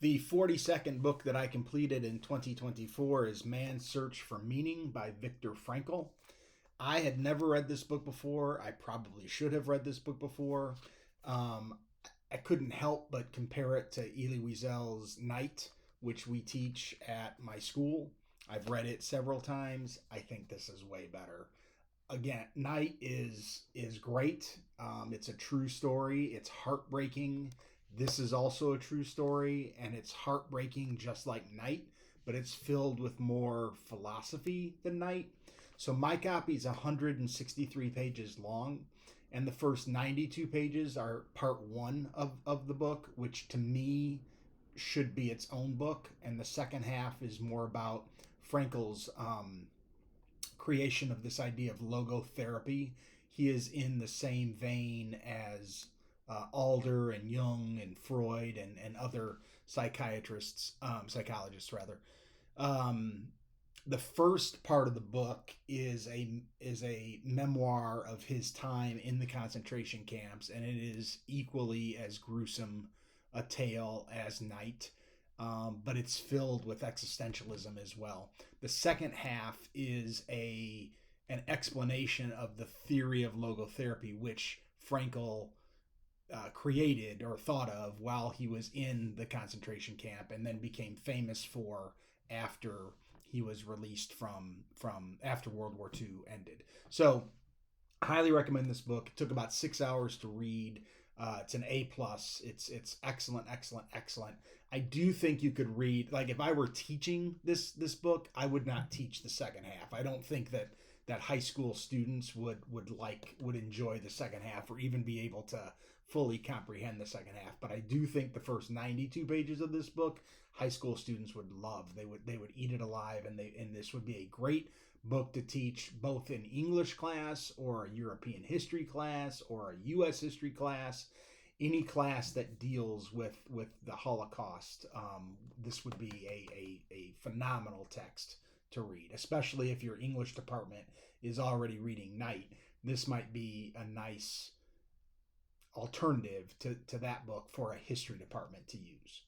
The 42nd book that I completed in 2024 is Man's Search for Meaning by Viktor Frankl. I had never read this book before. I probably should have read this book before. Um, I couldn't help but compare it to Elie Wiesel's Night, which we teach at my school. I've read it several times. I think this is way better. Again, Night is great. It's a true story. It's heartbreaking. This is also a true story, and it's heartbreaking just like Night, but it's filled with more philosophy than Night. So my copy is 163 pages long, and the first 92 pages are part one of the book, which to me should be its own book, and the second half is more about Frankl's creation of this idea of logotherapy. He is in the same vein as Alder and Jung and Freud and other psychologists rather. Um, the first part of the book is a memoir of his time in the concentration camps, and it is equally as gruesome a tale as Night, but it's filled with existentialism as well. The second half is a an explanation of the theory of logotherapy, which Frankl created or thought of while he was in the concentration camp, and then became famous for after he was released from after World War II ended. So, I highly recommend this book. It took about 6 hours to read. It's an A plus. It's excellent, excellent, excellent. I do think you could read, like, if I were teaching this book, I would not teach the second half. I don't think that high school students would enjoy the second half or even be able to fully comprehend the second half. But I do think the first 92 pages of this book, high school students would love. They would eat it alive, and this would be a great book to teach both in English class or a European history class or a U.S. history class, any class that deals with the Holocaust. This would be a phenomenal text to read, especially if your English department is already reading Night. This might be a nice alternative to that book for a history department to use.